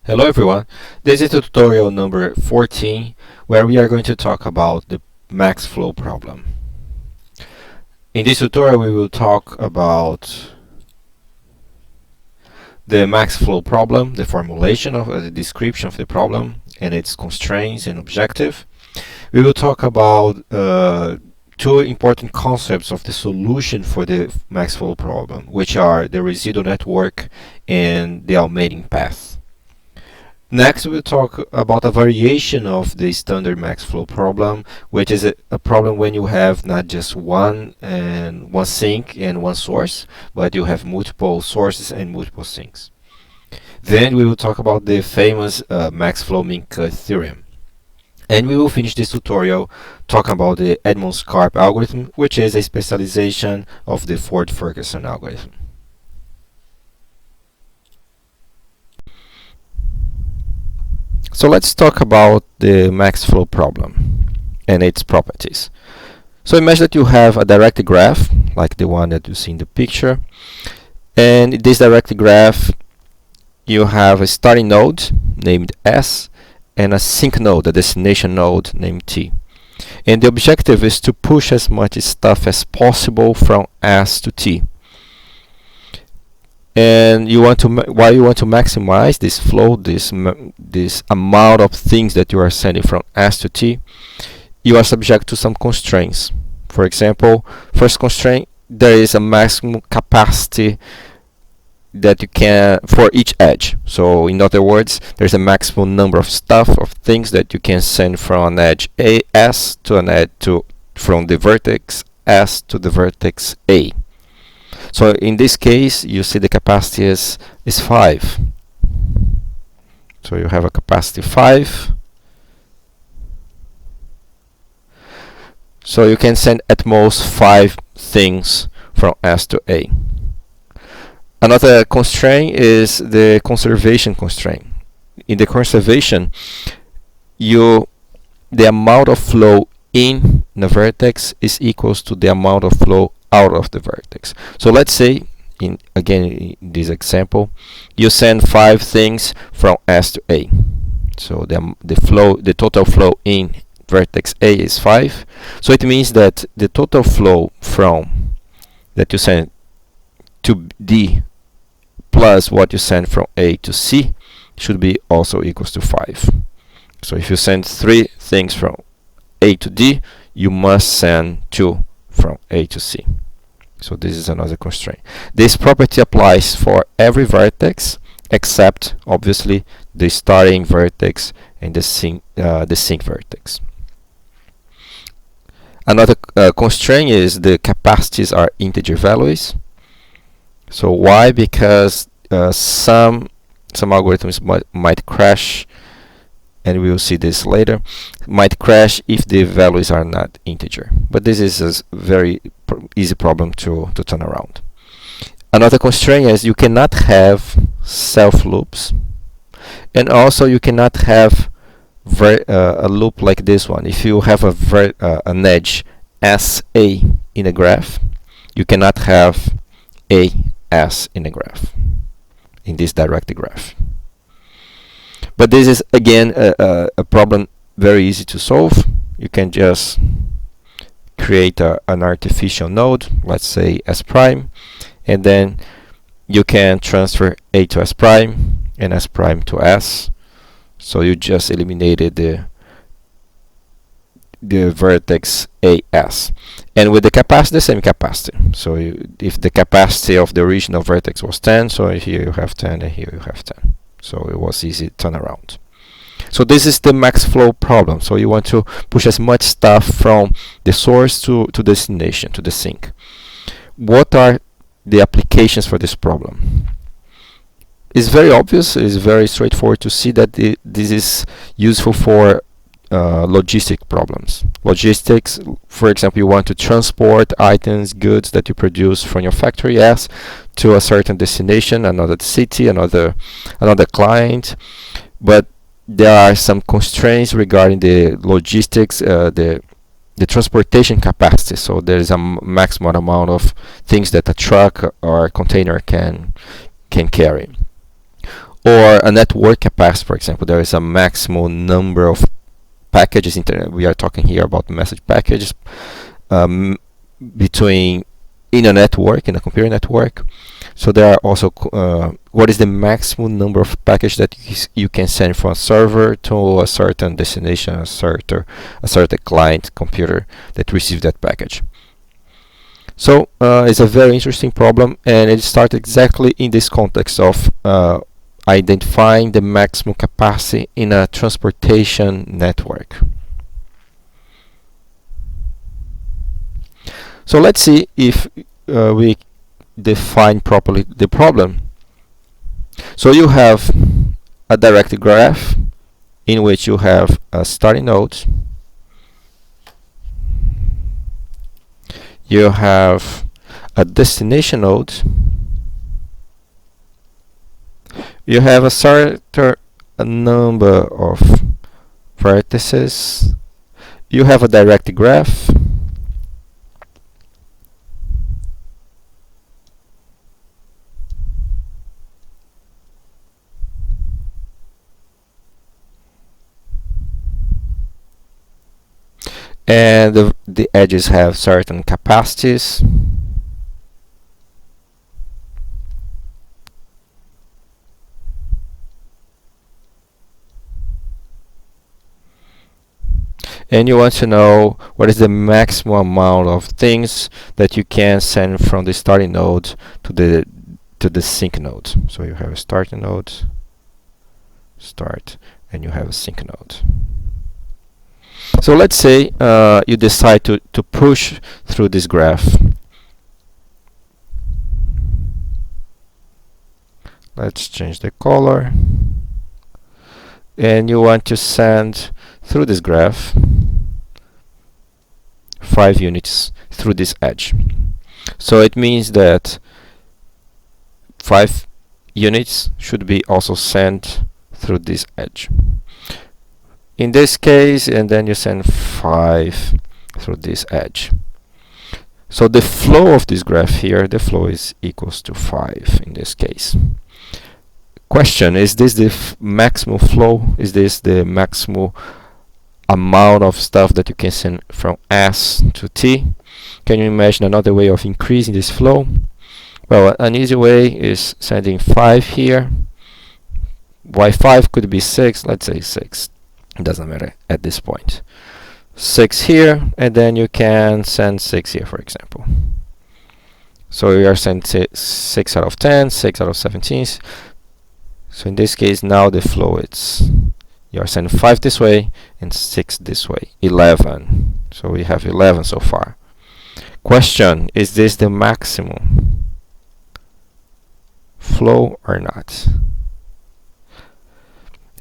Hello everyone, this is tutorial number 14 where we are going to talk about the Max-flow problem. In this tutorial we will talk about the Max-flow problem, the formulation of the description of the problem and its constraints and objective. We will talk about two important concepts of the solution for the Max-flow problem, which are the residual network and the augmenting path. Next, we'll talk about a variation of the standard Max-flow problem, which is a problem when you have not just one sink and one source, but you have multiple sources and multiple sinks. Then we will talk about the famous Max-flow Min-cut Theorem. And we will finish this tutorial talking about the Edmonds-Park algorithm, which is a specialization of the Ford-Fulkerson algorithm. So let's talk about the Max-flow problem and its properties. So imagine that you have a direct graph, like the one that you see in the picture. And in this direct graph, you have a starting node named S and a sink node, a destination node named T. And the objective is to push as much stuff as possible from S to T. And while you want to maximize this flow, this amount of things that you are sending from S to T, you are subject to some constraints. For example, first constraint, there is a maximum capacity that you can for each edge. So in other words, there's a maximum number of things that you can send from an edge S to an edge from the vertex S to the vertex A. So in this case, you see the capacity is 5. So you have a capacity 5. So you can send at most 5 things from S to A. Another constraint is the conservation constraint. In the conservation, the amount of flow in the vertex is equals to the amount of flow out of the vertex. So let's say, in this example, you send 5 things from S to A. So the total flow in vertex A is 5. So it means that the total flow that you send to D plus what you send from A to C should be also equals to 5. So if you send 3 things from A to D, you must send 2 from A to C. So this is another constraint. This property applies for every vertex except obviously the starting vertex and the sink vertex. Another constraint is the capacities are integer values. So why? Because some algorithms might crash, and we will see this later, might crash if the values are not integer. But this is a very easy problem to turn around. Another constraint is you cannot have self loops, and also you cannot have a loop like this one. If you have an edge SA in a graph, you cannot have AS in a graph, in this direct graph. But this is again a problem very easy to solve. You can just create an artificial node, let's say S prime, and then you can transfer A to S prime and S prime to S. So you just eliminated the vertex AS. And with the capacity, the same capacity. So if the capacity of the original vertex was 10, so here you have 10 and here you have 10. So it was easy turnaround. So this is the Max-flow problem. So you want to push as much stuff from the source to destination, to the sink. What are the applications for this problem? It's very obvious, it's very straightforward to see that this is useful for logistic problems. Logistics, for example, you want to transport items, goods that you produce from your factory S to a certain destination, another city, another client. But there are some constraints regarding the logistics, the transportation capacity. So there is a maximum amount of things that a truck or a container can carry. or a network capacity, for example. There is a maximum number of packages. We are talking here about message packages between in a computer network. So there are also what is the maximum number of packages that you can send from a server to a certain destination, a certain client computer that receives that package. So it's a very interesting problem, and it starts exactly in this context of identifying the maximum capacity in a transportation network. So let's see if we define properly the problem. So you have a direct graph in which you have a starting node, you have a destination node, you have a certain number of vertices, you have a direct graph, and the edges have certain capacities. And you want to know what is the maximum amount of things that you can send from the starting node to the sync node. So you have a starting node, start, and you have a sync node. So let's say you decide to push through this graph. Let's change the color. And you want to send through this graph 5 units through this edge. So it means that 5 units should be also sent through this edge. In this case, and then you send 5 through this edge. So the flow of this graph here, the flow is equals to 5 in this case. Question, is this the maximum flow? Is this the maximum amount of stuff that you can send from S to T? Can you imagine another way of increasing this flow? Well, an easy way is sending 5 here. Why 5 could be 6? Let's say 6. It doesn't matter at this point. 6 here, and then you can send 6 here, for example. So you are sending 6 out of 10, 6 out of 17. So in this case, now the flow is you are sending 5 this way and 6 this way, 11. So we have 11 so far. Question, is this the maximum flow or not?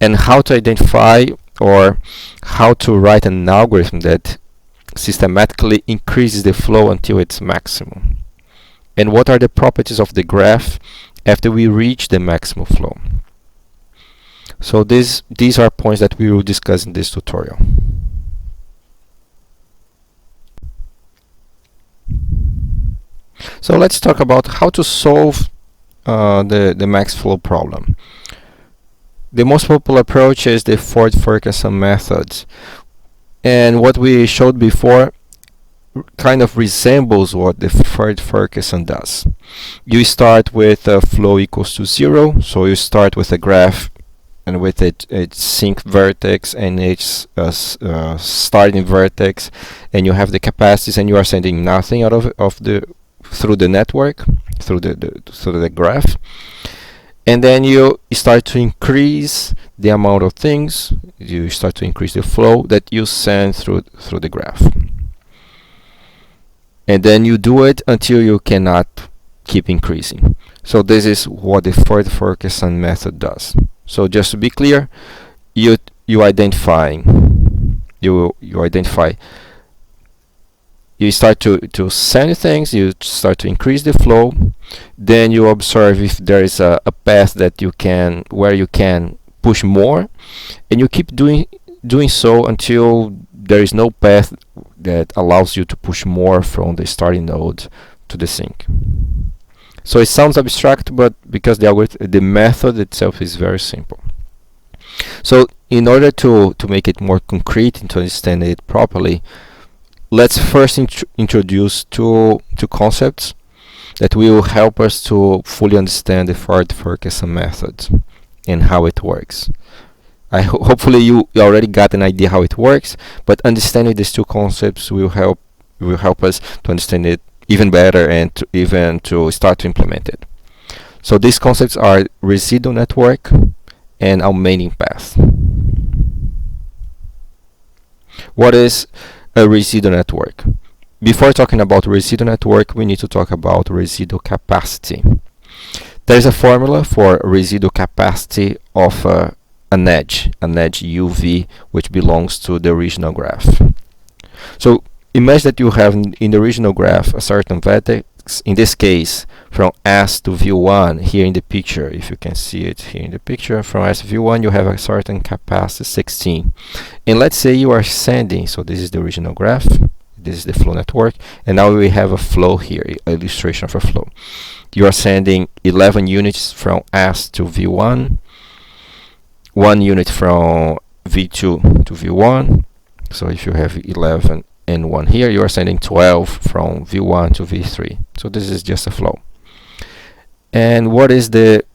And how to identify or how to write an algorithm that systematically increases the flow until its maximum? And what are the properties of the graph after we reach the maximum flow? So these are points that we will discuss in this tutorial. So let's talk about how to solve the max flow problem. The most popular approach is the Ford-Fulkerson method, and what we showed before kind of resembles what the Ford-Fulkerson does. You start with a flow equals to 0, so you start with a graph and with its sync vertex and its starting vertex, and you have the capacities, and you are sending nothing out of the through the network, through the graph. And then you start to increase the amount of things, you start to increase the flow that you send through the graph. And then you do it until you cannot keep increasing. So this is what the Ford-Fulkerson method does. So just to be clear, you identify, you start to send things, you start to increase the flow, then you observe if there is a path that where you can push more, and you keep doing so until there is no path that allows you to push more from the starting node to the sink. So it sounds abstract, but because the method itself is very simple. So in order to make it more concrete and to understand it properly, let's first introduce two concepts that will help us to fully understand the Ford-Fulkerson method and how it works. Hopefully you already got an idea how it works, but understanding these two concepts will help us to understand it even better and to start to implement it. So these concepts are residual network and augmenting path. What is a residual network? Before talking about residual network, we need to talk about residual capacity. There is a formula for residual capacity of an edge UV, which belongs to the original graph. So imagine that you have in the original graph a certain vertex, in this case from S to V1 here in the picture. If you can see it here in the picture, from S to V1 you have a certain capacity 16, and let's say you are sending, so this is the original graph, this is the flow network, and now we have a flow here, illustration of a flow. You are sending 11 units from S to V1, 1 unit from V2 to V1. So if you have 11 and 1 here, you are sending 12 from V1 to V3. So this is just a flow. And what is the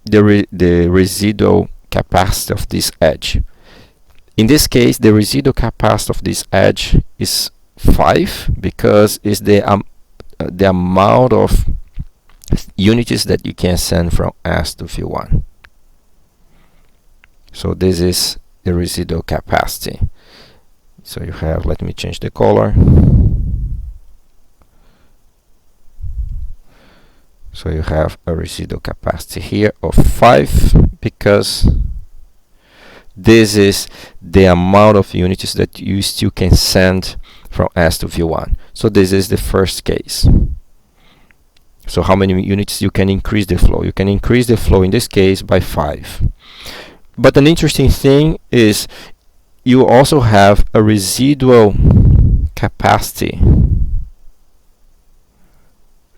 residual capacity of this edge? In this case, the residual capacity of this edge is 5, because it's the amount of units that you can send from S to V1. So this is the residual capacity. So you have, let me change the color. So you have a residual capacity here of 5, because this is the amount of units that you still can send from S to V1. So this is the first case. So how many units you can increase the flow? You can increase the flow in this case by 5. But an interesting thing is you also have a residual capacity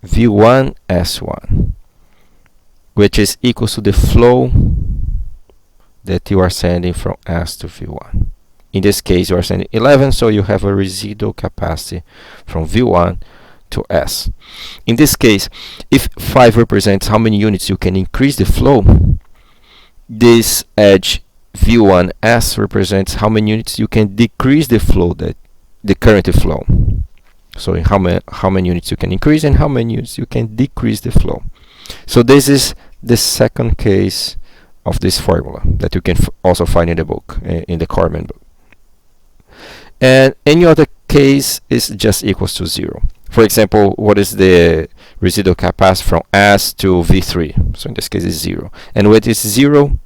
V1 S1, which is equal to the flow that you are sending from S to V1. In this case you are sending 11, so you have a residual capacity from V1 to S. In this case, if 5 represents how many units you can increase the flow, this edge V1S represents how many units you can decrease the flow, the current flow. So how many units you can increase and how many units you can decrease the flow. So this is the second case of this formula that you can also find in the book, in the Corman book. And any other case is just equals to 0. For example, what is the residual capacity from S to V3? So in this case it's 0. And when it's 0,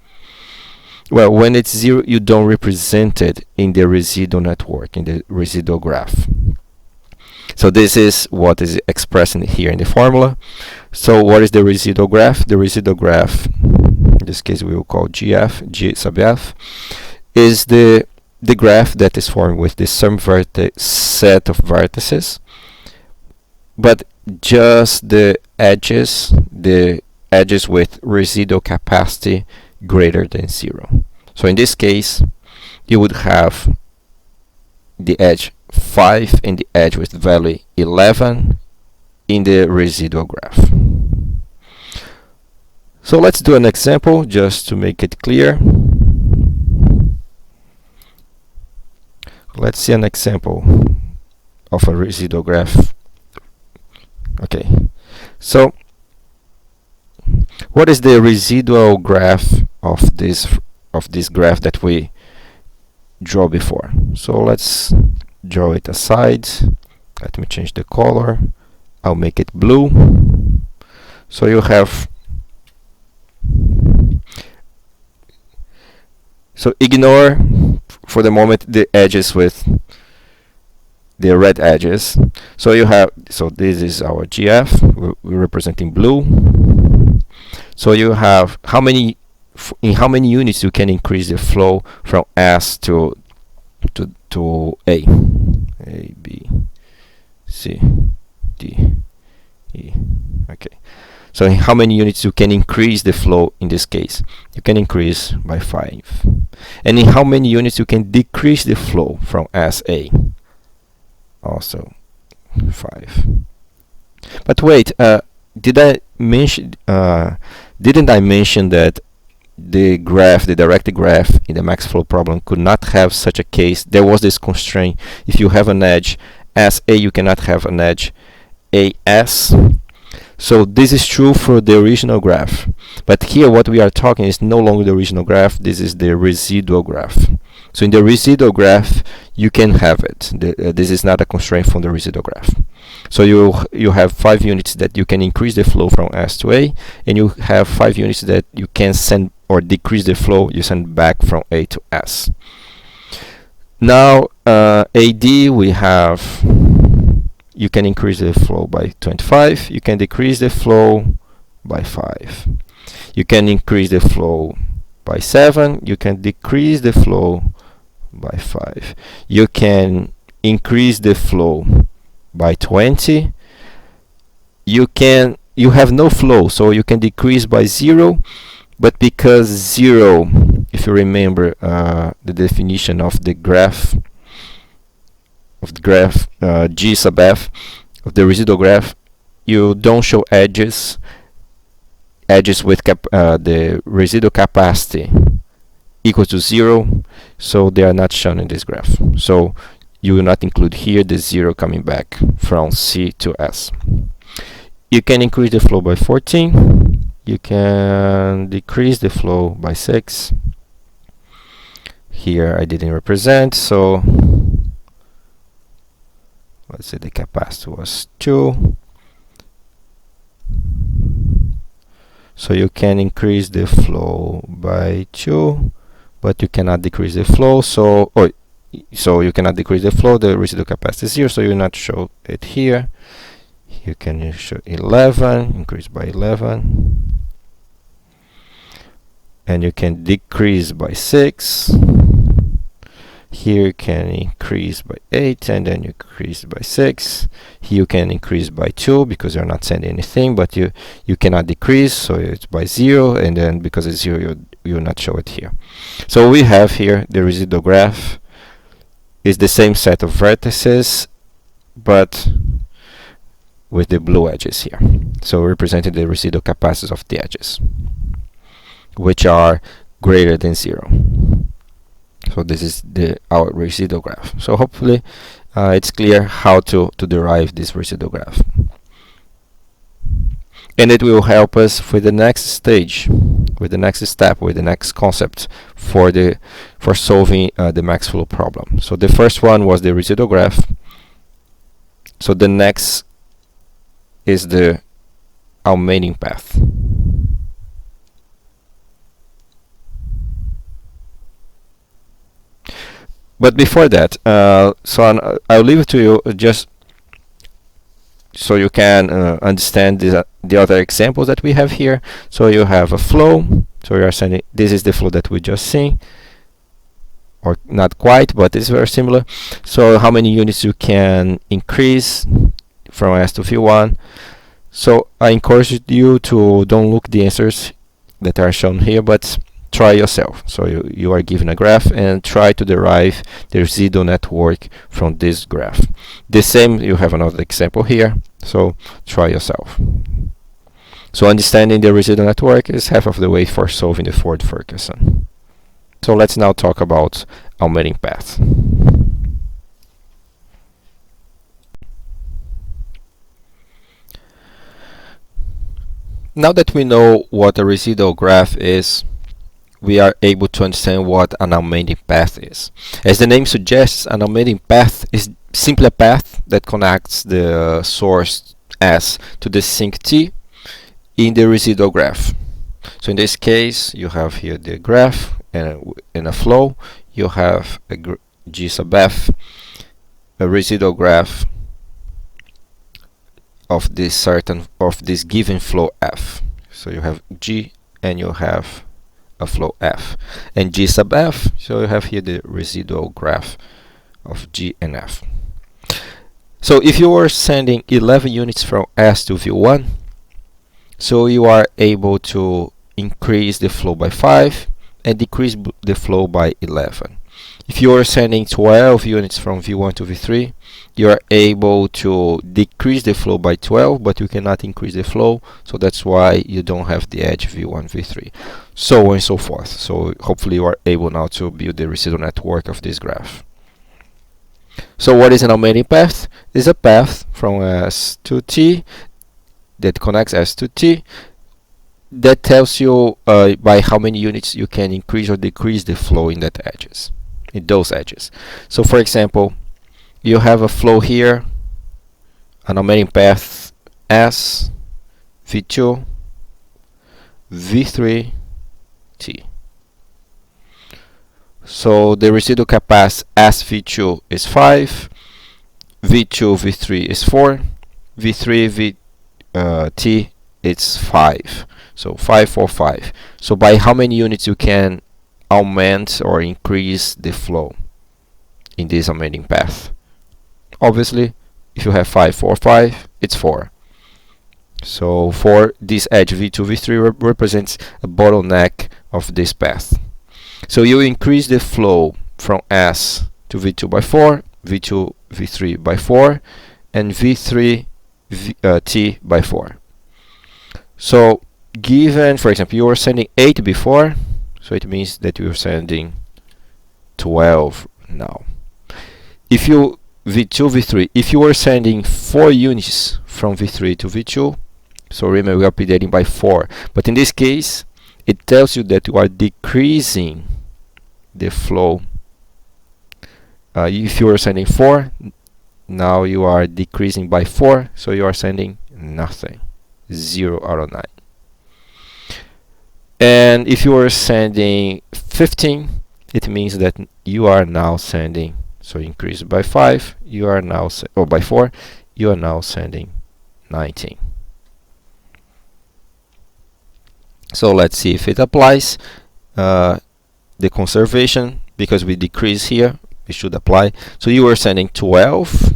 well, when it's 0, you don't represent it in the residual network, in the residual graph. So this is what is expressed here in the formula. So what is the residual graph? The residual graph, in this case we will call GF, G sub F, is the graph that is formed with the sum set of vertices, but just the edges with residual capacity greater than 0. So in this case you would have the edge 5 and the edge with value 11 in the residual graph. So let's do an example just to make it clear. Let's see an example of a residual graph. Okay, so what is the residual graph of this graph that we draw before? So let's draw it aside. Let me change the color. I'll make it blue. So you have, so ignore for the moment the edges with the red edges. So you have, so this is our GF, we're representing blue. So you have in how many units you can increase the flow from S to A, B, C, D, E. Okay. So in how many units you can increase the flow in this case? You can increase by 5. And in how many units you can decrease the flow from SA? Also 5. But wait, did I mention? Didn't I mention that the graph, the direct graph in the Max-flow problem could not have such a case? There was this constraint: if you have an edge SA, you cannot have an edge AS. So this is true for the original graph, but here what we are talking is no longer the original graph. This is the residual graph. So in the residual graph you can have it. This is not a constraint from the residual graph. So you have 5 units that you can increase the flow from S to A, and you have 5 units that you can send or decrease the flow, you send back from A to S. Now AD, we have, you can increase the flow by 25, you can decrease the flow by 5. You can increase the flow by 7, you can decrease the flow by 5. You can increase the flow by 20. You have no flow, so you can decrease by 0, but because 0, if you remember the definition of the graph, G sub f of the residual graph, you don't show edges with the residual capacity equal to 0, so they are not shown in this graph. So you will not include here the 0 coming back from C to S. You can increase the flow by 14. You can decrease the flow by 6. Here I didn't represent, so let's say the capacity was 2. So you can increase the flow by 2, but you cannot decrease the flow. So you cannot decrease the flow. The residual capacity is 0, so you will not show it here. You can show 11, increase by 11, and you can decrease by 6. Here you can increase by 8, and then you increase by 6. Here you can increase by 2 because you're not sending anything, but you cannot decrease, so it's by 0, and then because it's 0 you will not show it here. So we have here the residual graph is the same set of vertices, but with the blue edges here. So representing the residual capacities of the edges, which are greater than 0. So this is our residual graph. So hopefully it's clear how to derive this residual graph, and it will help us for the next stage, with the next step, with the next concept for solving the Max-flow problem. So the first one was the residual graph. So the next is the augmenting path. But before that, I'll leave it to you just so you can understand the other examples that we have here. So you have a flow. So you are sending, this is the flow that we just seen, or not quite, but it's very similar. So how many units you can increase from S to V1. So I encourage you to don't look the answers that are shown here, but try yourself. So you are given a graph and try to derive the residual network from this graph. The same, you have another example here, so try yourself. So understanding the residual network is half of the way for solving the Ford-Fulkerson. So let's now talk about augmenting path. Now that we know what a residual graph is, we are able to understand what an augmenting path is. As the name suggests, an augmenting path is simply a path that connects the source S to the sink T in the residual graph. So in this case, you have here the graph, and in a flow, you have a G sub F, a residual graph of this given flow F. So you have G and you have a flow F, and G sub F, so you have here the residual graph of G and F. So if you were sending 11 units from S to V1, So you are able to increase the flow by 5 and decrease the flow by 11. If you are sending 12 units from V1 to V3, you are able to decrease the flow by 12, but you cannot increase the flow, so that's why you don't have the edge V1, V3, so on and so forth. So hopefully you are able now to build the residual network of this graph. So what is an augmenting path? It is a path from S to T that connects S to T that tells you by how many units you can increase or decrease the flow in those edges. So for example, you have a flow here, an augmenting path S, V2, V3, T. So the residual capacity SV2 is 5, V2, V3 is 4, V3, T it's 5. So 5, 4, 5. So by how many units you can augment or increase the flow in this augmenting path? Obviously, if you have 5, 4, 5, it's 4. So for this edge V2, V3 represents a bottleneck of this path. So you increase the flow from S to V2 by 4, V2, V3 by 4, and V3, T by 4. So given, for example, you were sending 8 before, so it means that you're sending 12 now. If you V2, V3, if you were sending 4 units from V3 to V2, so remember we are updating by 4, but in this case it tells you that you are decreasing the flow. If you are sending 4, now you are decreasing by 4, so you are sending nothing, 0 out of 9. And if you are sending 15, it means that you are now sending, so increase by 5, you are now or by 4, you are now sending 19. So let's see if it applies. The conservation, because we decrease here, it should apply. So you are sending 12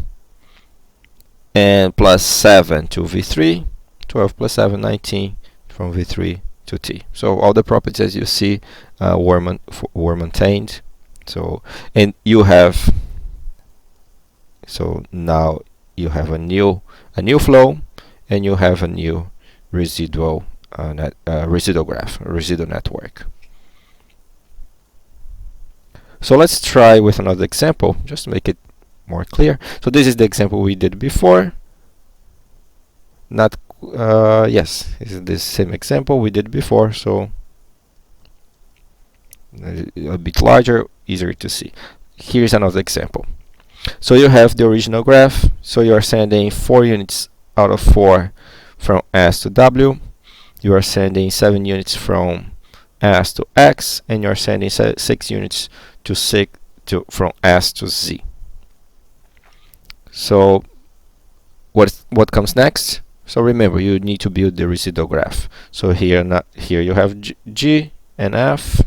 and plus 7 to V3, 12 plus 7, 19 from V3 to T. So all the properties as you see were maintained. So and you have, so now you have a new flow, and you have a new residual residual graph, residual network. So let's try with another example just to make it more clear. So this is the example we did before. Not yes, this is the same example we did before, so a bit larger, easier to see. Here's another example. So you have the original graph, so you are sending 4 units out of 4 from S to W, you are sending 7 units from S to X, and you are sending 6 units from S to Z. So what comes next? So remember, you need to build the residual graph. So here you have G and F.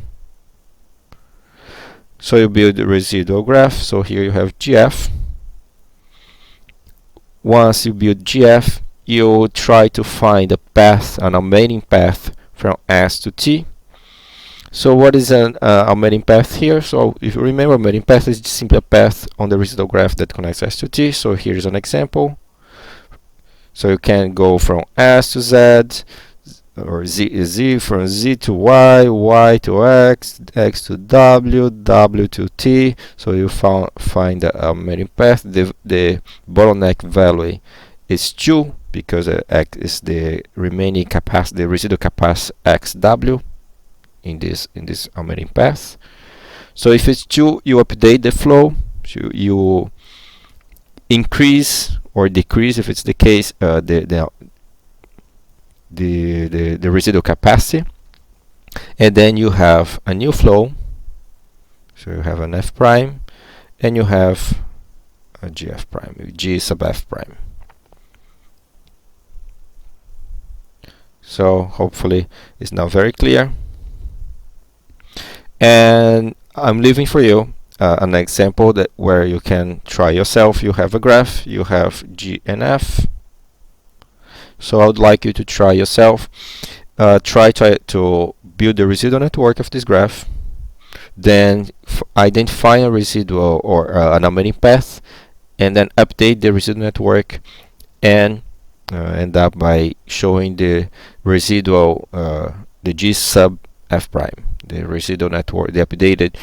So you build the residual graph. So here you have GF. Once you build GF, you try to find a path, an augmenting path from S to T. So what is an augmenting path here? So if you remember, augmenting path is just simply a path on the residual graph that connects S to T. So here's an example. So you can go from S to Z, or Z from Z to Y, Y to X, X to W, W to T. So you find the augmenting path. The bottleneck value is 2 because X is the remaining capacity, the residual capacity XW in this augmenting path. So if it's 2, you update the flow. So you increase or decrease, if it's the case, the residual capacity, and then you have a new flow. So you have an F prime, and you have a GF prime, G sub F prime. So hopefully it's now very clear. And I'm leaving for you an example that where you can try yourself. You have a graph, you have G and F, So I would like you to try yourself. Try to build the residual network of this graph, then identify a residual or an augmenting path, and then update the residual network, and end up by showing the residual, the G sub f prime, the residual network, the updated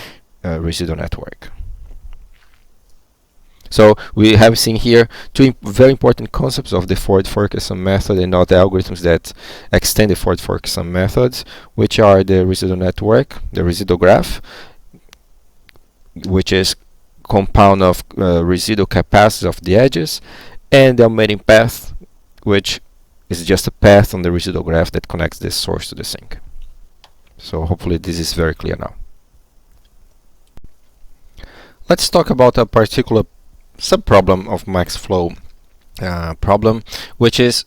residual network. So we have seen here two very important concepts of the Ford-Fulkerson method and other algorithms that extend the Ford-Fulkerson methods, which are the residual network, the residual graph, which is compound of residual capacity of the edges, and the augmenting path, which is just a path on the residual graph that connects the source to the sink. So hopefully this is very clear now. Let's talk about a particular subproblem of Max-flow problem, which is,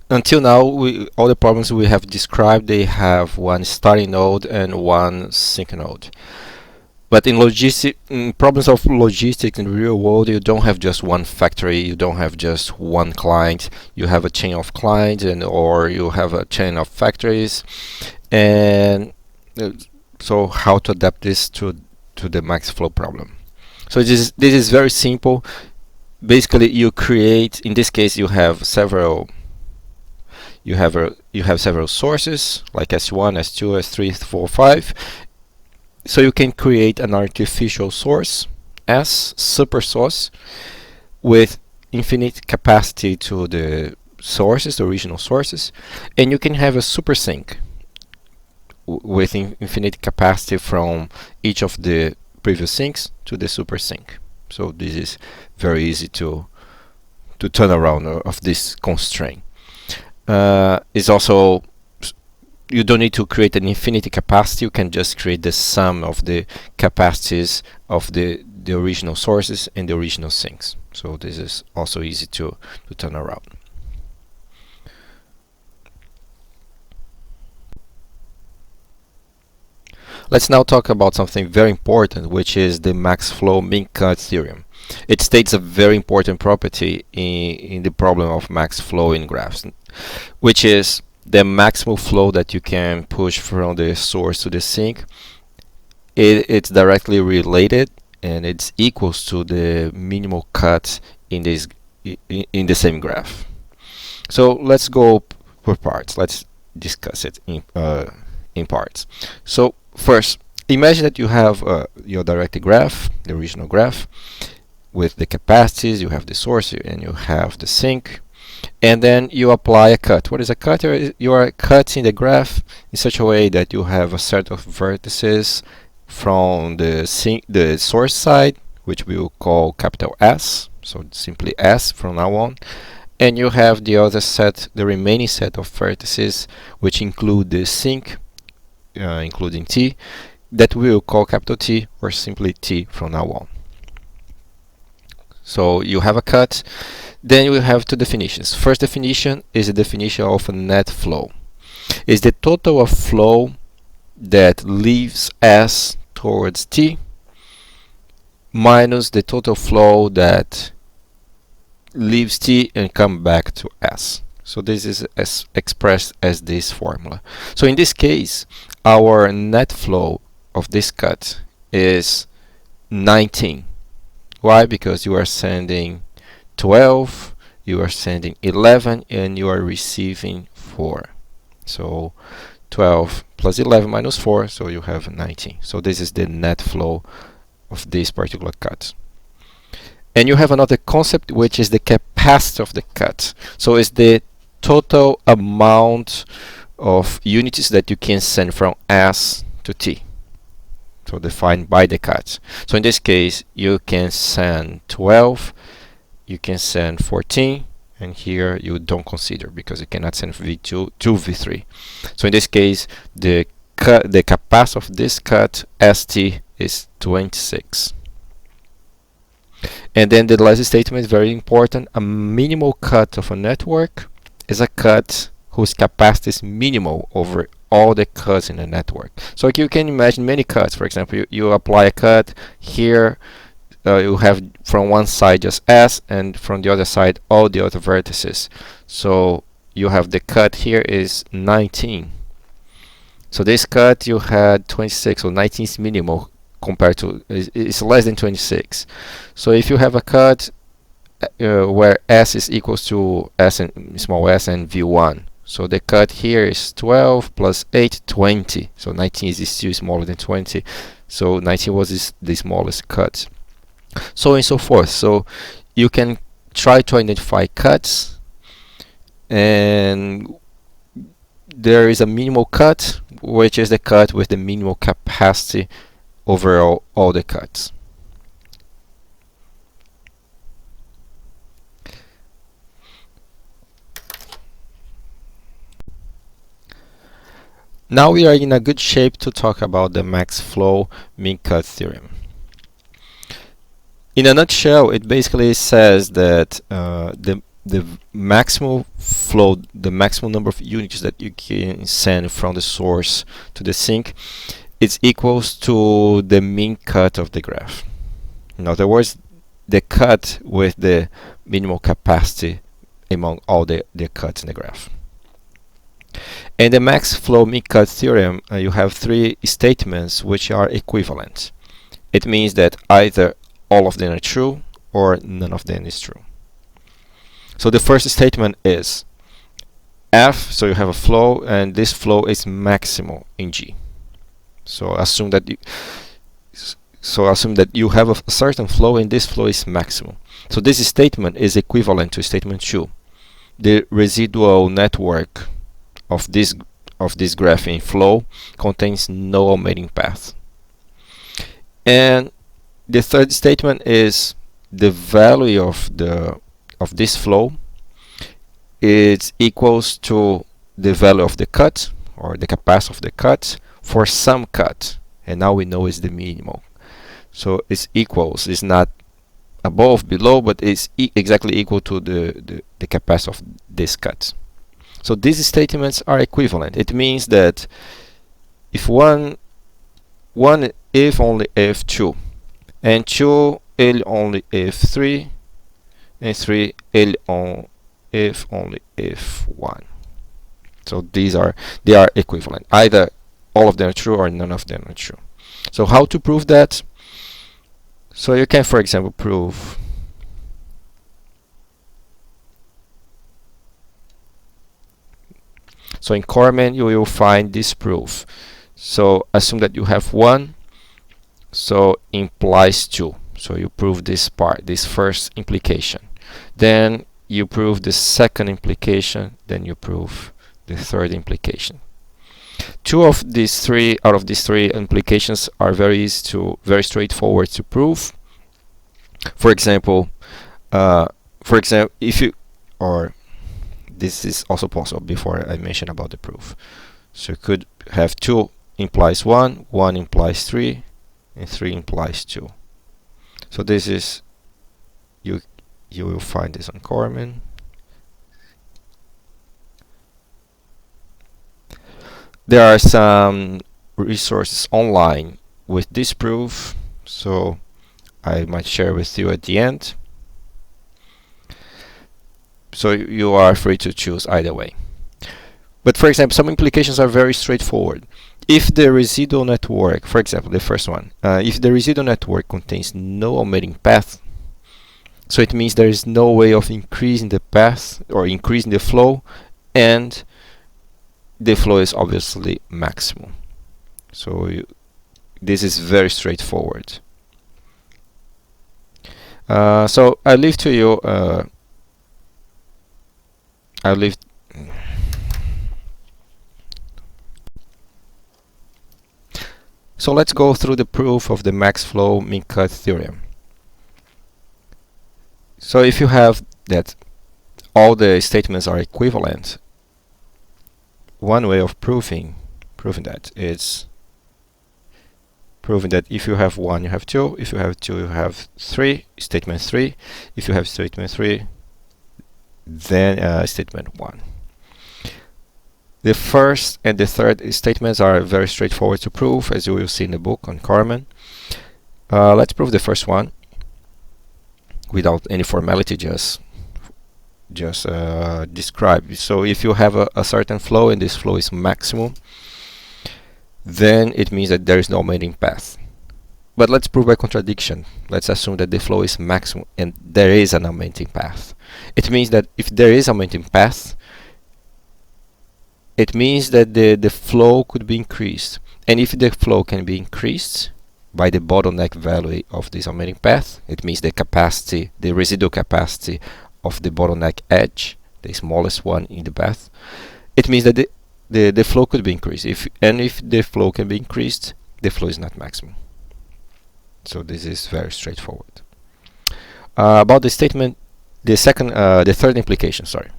until now, all the problems we have described, they have one starting node and one sink node. But in problems of logistics in the real world, you don't have just one factory, you don't have just one client, you have a chain of clients, or you have a chain of factories. And so how to adapt this to the Max-flow problem? So this is very simple. Basically, you create, in this case, you have several sources like S1, S2, S3, S4, 5. So you can create an artificial source, S, super source, with infinite capacity to the sources, the original sources, and you can have a super sink with infinite capacity from each of the previous sinks to the super sink. So this is very easy to turn around of this constraint. It's also, you don't need to create an infinity capacity, you can just create the sum of the capacities of the original sources and the original sinks. So this is also easy to turn around. Let's now talk about something very important, which is the Max-flow Min-cut Theorem. It states a very important property in the problem of max-flow in graphs, which is the maximum flow that you can push from the source to the sink. It's directly related, and it's equals to the minimal cut in the same graph. So let's go per parts. Let's discuss it in parts. So first, imagine that you have your directed graph, the original graph, with the capacities. You have the source and you have the sink, and then you apply a cut. What is a cut? You are cutting the graph in such a way that you have a set of vertices from the source side, which we will call capital S, so simply S from now on, and you have the other set, the remaining set of vertices, which include the sink, including T, that we will call capital T, or simply T from now on. So you have a cut. Then you have two definitions. First definition is a definition of a net flow. It's the total of flow that leaves S towards T minus the total flow that leaves T and come back to S. So this is expressed as this formula. So in this case, our net flow of this cut is 19. Why? Because you are sending 12, you are sending 11, and you are receiving 4. So 12 plus 11 minus 4, so you have 19. So this is the net flow of this particular cut. And you have another concept, which is the capacity of the cut. So it's the total amount of units that you can send from S to T. So defined by the cut. So in this case, you can send 12, you can send 14, and here you don't consider because you cannot send V2 to V3. So in this case, the capacity of this cut ST is 26. And then the last statement is very important. A minimal cut of a network is a cut whose capacity is minimal over all the cuts in the network. So you can imagine many cuts. For example, you apply a cut here, you have from one side just S, and from the other side all the other vertices. So you have the cut here is 19. So this cut you had 26, so 19 is minimal compared to, it's less than 26. So if you have a cut where s is equals to s and small s and v1, so the cut here is 12 plus 8, 20. So 19 is still smaller than 20. So 19 was the smallest cut. So on and so forth. So you can try to identify cuts, and there is a minimal cut, which is the cut with the minimal capacity over all the cuts. Now we are in a good shape to talk about the Max-flow Min-cut Theorem. In a nutshell, it basically says that the maximum flow, the maximum number of units that you can send from the source to the sink, is equals to the mean cut of the graph. In other words, the cut with the minimal capacity among all the cuts in the graph. In the Max-flow Min-cut Theorem, you have three statements which are equivalent. It means that either all of them are true or none of them is true. So the first statement is F, so you have a flow, and this flow is maximal in G. So assume that you have a certain flow, and this flow is maximal. So this statement is equivalent to statement 2. The residual network of this graphing flow contains no augmenting path. And the third statement is the value of this flow is equals to the value of the cut, or the capacity of the cut, for some cut, and now we know it's the minimal. So it's equals, it's not above, below, but it's exactly equal to the capacity of this cut. So these statements are equivalent. It means that if one if only if 2, and 2 only if 3, and 3 if only if 1. So they are equivalent. Either all of them are true or none of them are true. So how to prove that? So you can, for example, prove so in Corman you will find this proof. So assume that you have 1, so implies 2. So you prove this part, this first implication. Then you prove the second implication, then you prove the third implication. Out of these three implications are very straightforward to prove. For example, if you, or this is also possible before I mention about the proof. So you could have 2 implies 1, 1 implies 3, and 3 implies 2. So this is, you will find this on Corman. There are some resources online with this proof, so I might share with you at the end. So you are free to choose either way. But for example, some implications are very straightforward. If the residual network, for example, the first one, if the residual network contains no omitting path, so it means there is no way of increasing the path or increasing the flow, and the flow is obviously maximal. So this is very straightforward. So I leave to you. So let's go through the proof of the Max-flow Min-cut Theorem. So if you have that all the statements are equivalent, one way of proving that is proving that if you have 1 you have 2, if you have 2 you have 3, statement 3, if you have statement 3 then statement 1. The first and the third statements are very straightforward to prove, as you will see in the book on Corman. Let's prove the first one without any formality, just just described. So if you have a certain flow and this flow is maximum, then it means that there is no augmenting path. But let's prove by contradiction. Let's assume that the flow is maximum and there is an augmenting path. It means that if there is augmenting path, it means that the flow could be increased. And if the flow can be increased by the bottleneck value of this augmenting path, it means the capacity, the residual capacity of the bottleneck edge, the smallest one in the path, it means that the flow could be increased. If the flow can be increased, the flow is not maximum. So this is very straightforward. About the statement, the third implication, sorry.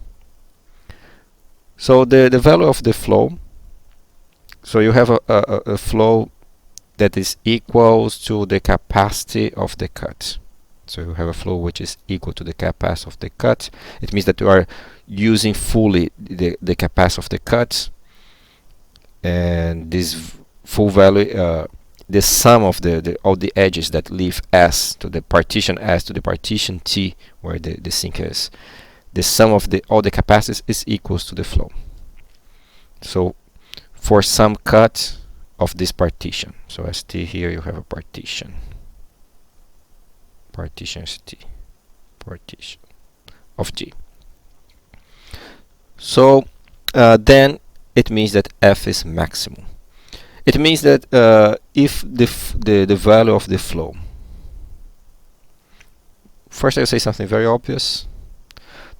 So the value of the flow, so you have a flow that is equals to the capacity of the cut. So you have a flow which is equal to the capacity of the cut. It means that you are using fully the capacity of the cut, and this full value, the sum of all the edges that leave S to the partition S to the partition T where the sink is, the sum of all the capacities is equals to the flow. So for some cut of this partition, so ST here you have a partition ST, partition of G. So then it means that F is maximum. It means that if the value of the flow, first I'll say something very obvious.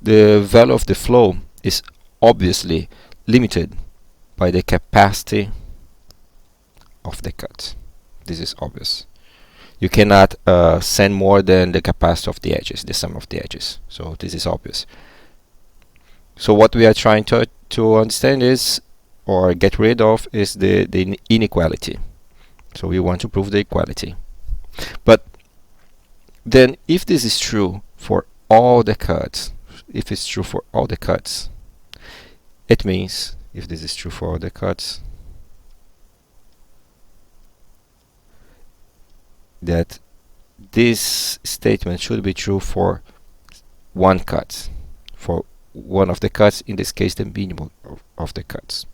The value of the flow is obviously limited by the capacity of the cut. This is obvious. You cannot send more than the capacity of the edges, the sum of the edges. So this is obvious. So what we are trying to understand is, or get rid of, is the inequality. So we want to prove the equality. But then if this is true for all the cuts, if it's true for all the cuts, it means, if this is true for all the cuts, that this statement should be true for one cut, for one of the cuts, in this case the minimum of the cuts.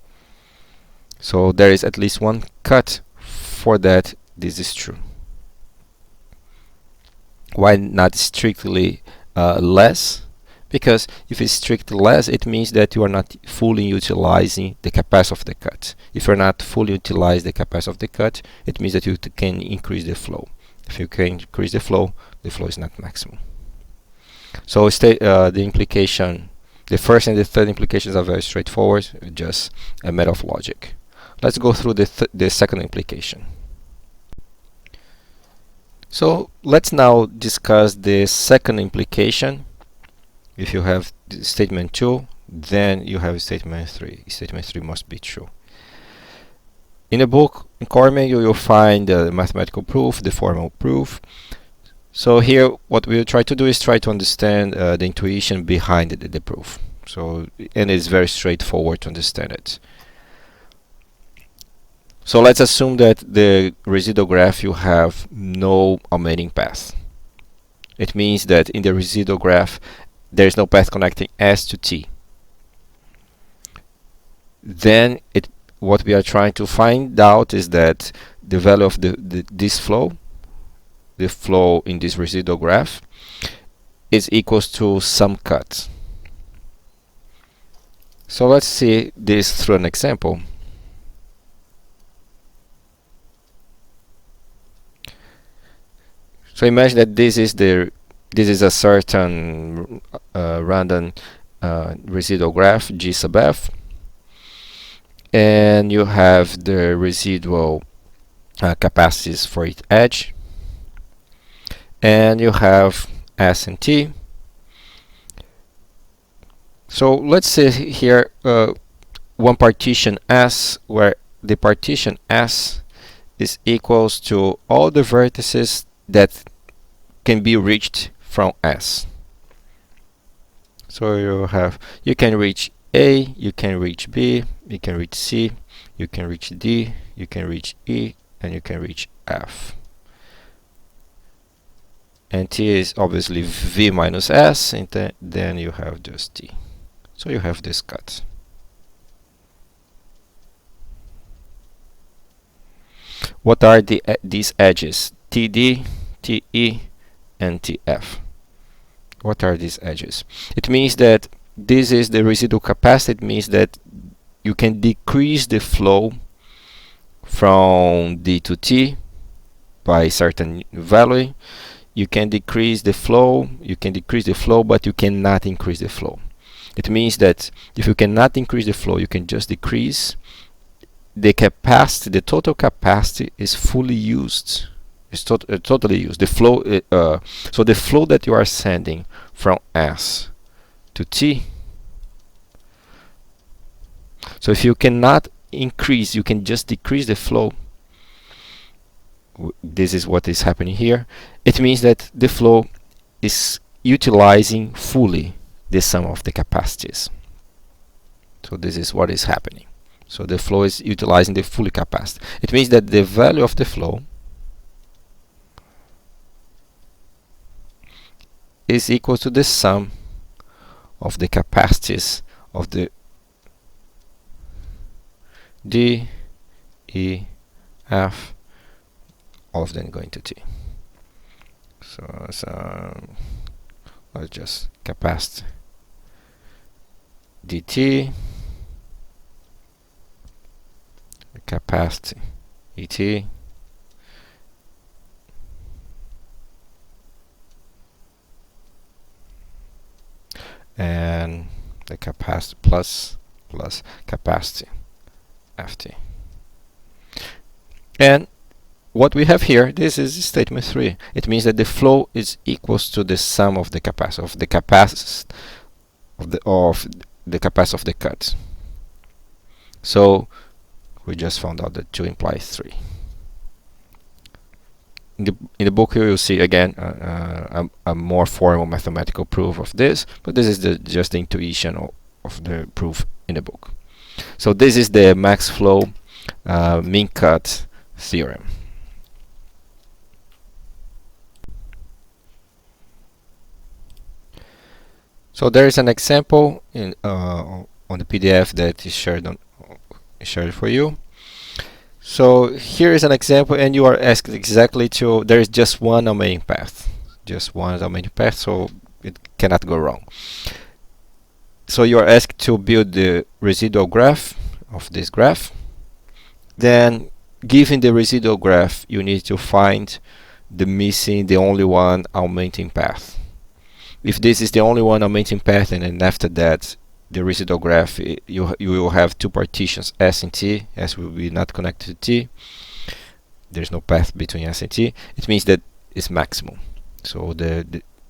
So there is at least one cut for that this is true. Why not strictly less? Because if it's strictly less, it means that you are not fully utilizing the capacity of the cut. If you're not fully utilize the capacity of the cut, it means that you can increase the flow. If you can increase the flow is not maximum. So the implication, the first and the third implications are very straightforward, just a matter of logic. Let's go through the second implication. So let's now discuss the second implication. If you have statement 2, then you have statement 3. Statement 3 must be true. In the book, in Corman, you will find the mathematical proof, the formal proof. So here, what we'll try to do is try to understand the intuition behind the proof. So, and it's very straightforward to understand it. So let's assume that the residual graph you have no augmenting path. It means that in the residual graph there is no path connecting S to T. Then what we are trying to find out is that the value of this flow, the flow in this residual graph, is equals to some cut. So let's see this through an example. So imagine that this is a certain random residual graph G sub f, and you have the residual capacities for each edge, and you have S and T. So let's say here one partition S, where the partition S is equals to all the vertices that can be reached from S. So you can reach A, you can reach B, you can reach C, you can reach D, you can reach E, and you can reach F. and T is obviously V minus S, and then you have just T. So you have this cut. What are these edges? TD, TE, and TF. What are these edges? It means that this is the residual capacity. It means that you can decrease the flow from D to T by a certain value. You can decrease the flow, but you cannot increase the flow. It means that if you cannot increase the flow, you can just decrease the capacity. The total capacity is fully used. It's totally used. The flow, so the flow that you are sending from S to T. So if you cannot increase, you can just decrease the flow. This is what is happening here. It means that the flow is utilizing fully the sum of the capacities. So this is what is happening. So the flow is utilizing the full capacity. It means that the value of the flow is equal to the sum of the capacities of the D, E, F, all of them going to T. So let's just capacity dt, capacity et, and the capacity plus capacity ft. And what we have here, this is statement 3. It means that the flow is equals to the sum of the capacity of the capacity of the cut. So we just found out that 2 implies 3. In the book you will see again a more formal mathematical proof of this, but this is just the intuition of the proof in the book. So this is the Max-flow Min-cut Theorem. So there is an example in on the PDF that is shared for you. So here is an example, and you are asked exactly to. There is just one augmenting path, so it cannot go wrong. So you are asked to build the residual graph of this graph. Then, given the residual graph, you need to find the only one augmenting path. If this is the only one augmenting path, and then after that the residual graph, you will have two partitions, S and T. S will be not connected to T. There's no path between S and T. It means that it's maximum. So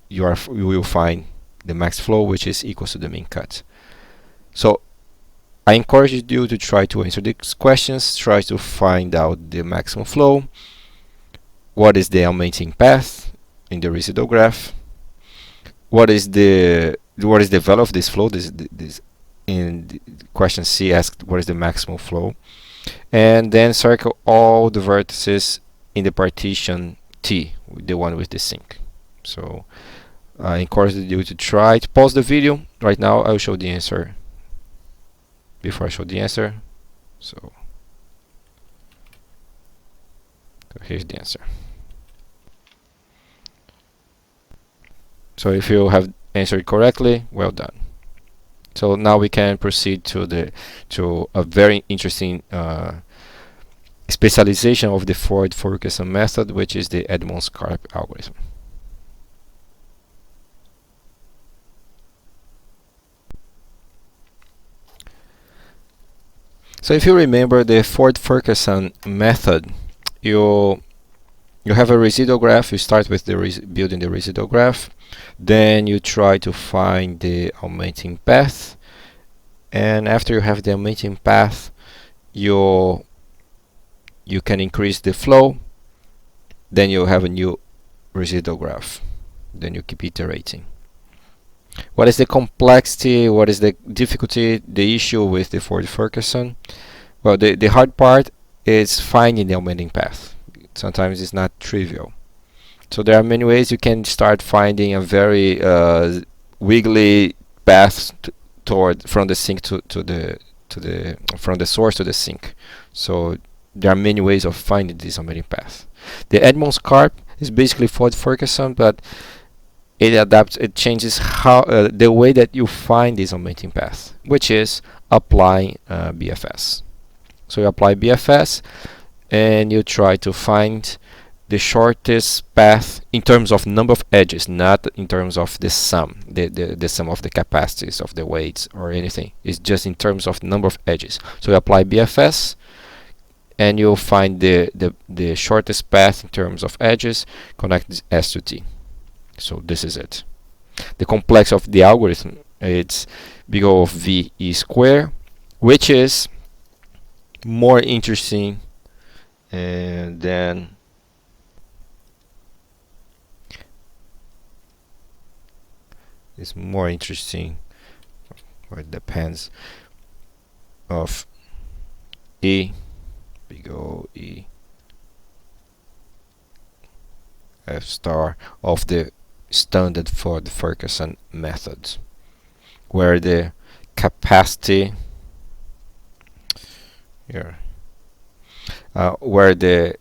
you will find the max flow, which is equal to the mean cut. So I encourage you to try to answer these questions. Try to find out the maximum flow. What is the augmenting path in the residual graph? What is the value of this flow? This in question C asked what is the maximum flow, and then circle all the vertices in the partition T, the one with the sink. So I encourage you to try to pause the video right now. I'll show the answer before I show the answer. So here's the answer. So if you have answered correctly, well done. So now we can proceed to a very interesting specialization of the Ford-Fulkerson method, which is the Edmonds-Park algorithm. So if you remember the Ford-Fulkerson method, you have a residual graph. You start with building the residual graph. Then you try to find the augmenting path, and after you have the augmenting path, you can increase the flow. Then you have a new residual graph. Then you keep iterating. What is the complexity? What is the difficulty? The issue with the Ford-Fulkerson? Well, the hard part is finding the augmenting path. Sometimes it's not trivial. So there are many ways you can start finding a very wiggly path toward from the sink to the from the source to the sink. So there are many ways of finding this augmenting path. The Edmonds-Park is basically Ford-Fulkerson, but it changes how the way that you find this augmenting path, which is applying BFS. So you apply BFS and you try to find the shortest path in terms of number of edges, not in terms of the sum, the sum of the capacities of the weights or anything. It's just in terms of number of edges. So you apply BFS and you'll find the shortest path in terms of edges, connect S to T. So this is it. The complex of the algorithm, it's big O of V E squared, which is more interesting than it's more interesting, or it depends of E, big O E F star of the standard Ford-Fulkerson method, where the capacity here, where the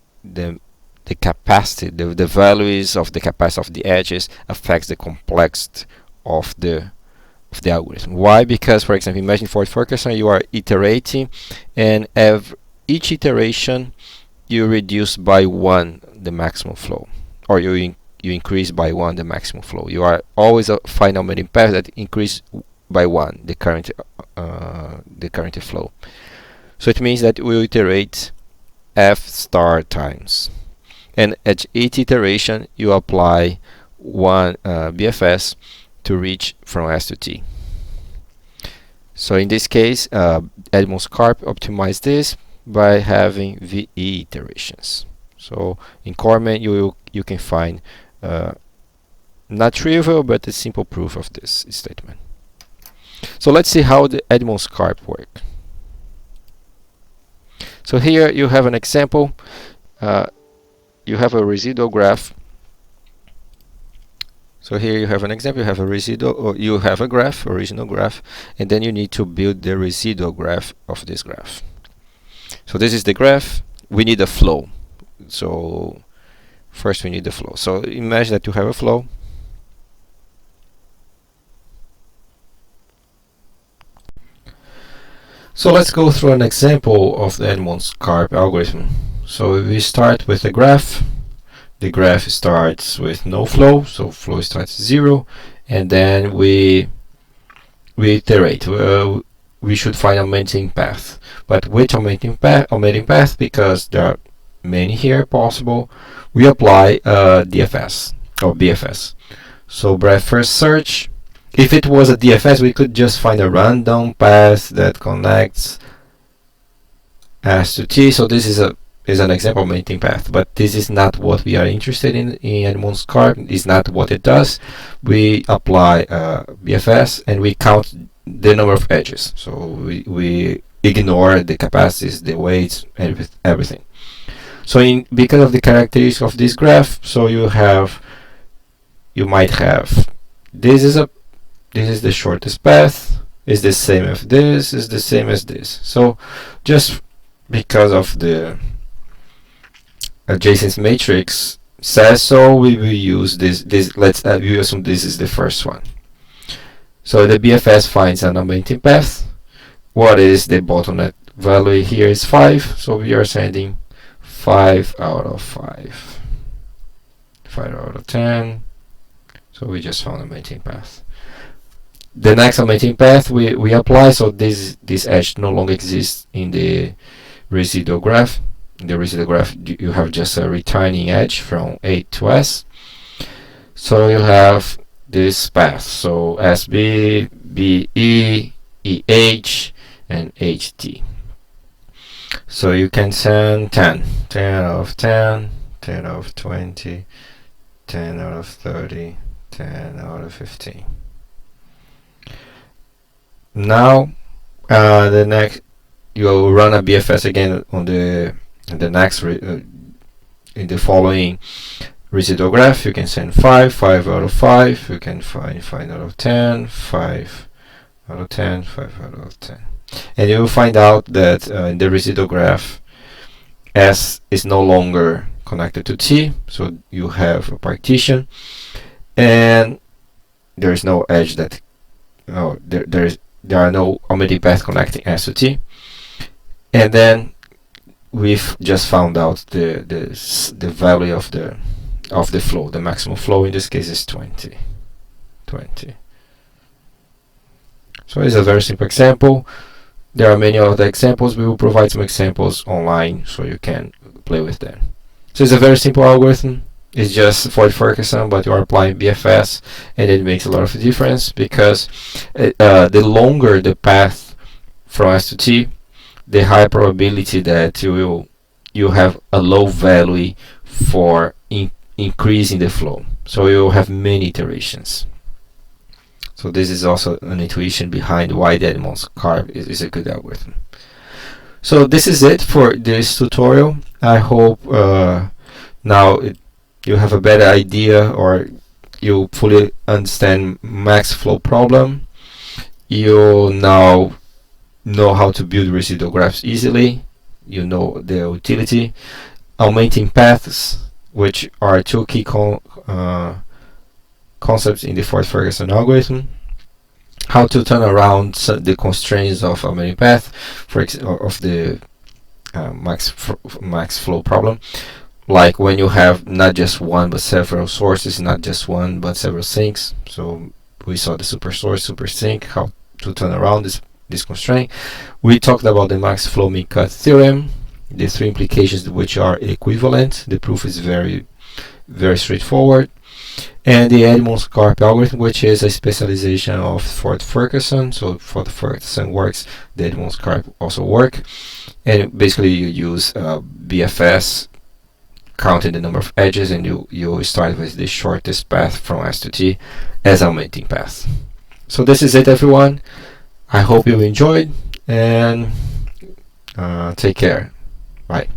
capacity, the values of the capacity of the edges affects the complexity of the algorithm. Why? Because, for example, imagine Ford-Fulkerson, you are iterating, and each iteration you reduce by 1 the maximum flow, or you increase by 1 the maximum flow. You are always find augmenting path that increase by 1 the current flow. So it means that we will iterate F star times, and at each iteration you apply 1 BFS to reach from S to T. So in this case, Edmonds-Park optimized this by having VE iterations. So in Corman you can find not trivial but a simple proof of this statement. So let's see how the Edmonds-Park work. So here you have an example. You have a residual graph. So here you have an example. You have a residual, or you have a graph, original graph, and then you need to build the residual graph of this graph. So this is the graph. We need a flow. So first we need the flow. So imagine that you have a flow. So let's go through an example of the Edmonds-Park algorithm. So we start with a graph. The graph starts with no flow, so flow starts 0, and then we iterate. We should find augmenting path. But which augmenting path? Because there are many here possible. We apply DFS or BFS. So breadth first search. If it was a DFS, we could just find a random path that connects S to T. So this is an example of augmenting path, but this is not what we are interested in Edmonds-Park. Is not what it does. We apply BFS and we count the number of edges. So we ignore the capacities, the weights, everything. So because of the characteristics of this graph, so you might have this is the shortest path, is the same as this, is the same as this. So just because of the adjacency matrix says so, we will use this. Let's we assume this is the first one. So the BFS finds an augmenting path. What is the bottleneck value here is 5, so we are sending 5 out of 5, 5 out of 10. So we just found a augmenting path. The next augmenting path we apply, so this edge no longer exists in the residual graph. In the residual graph you have just a returning edge from A to S. So you have this path, so SB, BE, EH, and HT. So you can send 10 out of 10, 10 out of 20, 10 out of 30, 10 out of 15. Now the next you'll run a BFS again on the next in the following residual graph, you can send 5, 5 out of 5, you can find 5 out of 10, 5 out of 10, 5 out of 10. And you will find out that in the residual graph, S is no longer connected to T, so you have a partition, and there is no edge that there are no augmenting paths connecting S to T. And then we've just found out the value of the flow. The maximum flow in this case is 20. So it's a very simple example. There are many other examples. We will provide some examples online so you can play with them. So it's a very simple algorithm. It's just Ford-Fulkerson, but you are applying BFS, and it makes a lot of difference because the longer the path from S to T, the higher probability that you have a low value for increasing the flow. So you will have many iterations. So this is also an intuition behind why the Edmonds-Park is a good algorithm. So this is it for this tutorial. I hope now you have a better idea, or you fully understand Max-flow problem. You now know how to build residual graphs easily. You know the utility. Augmenting paths, which are two key concepts in the Ford-Fulkerson algorithm. How to turn around the constraints of augmenting path, for example, of the Max-flow problem. Like when you have not just one but several sources, not just one but several sinks. So we saw the super source, super sink, how to turn around this constraint. We talked about the Max-flow Min-cut Theorem, the three implications which are equivalent. The proof is very straightforward. And the Edmonds-Park algorithm, which is a specialization of Ford-Fulkerson. So Ford-Fulkerson works, the Edmonds-Park also work. And basically you use BFS, counting the number of edges, and you start with the shortest path from S to T as augmenting path. So this is it, everyone. I hope you enjoyed, and take care. Bye.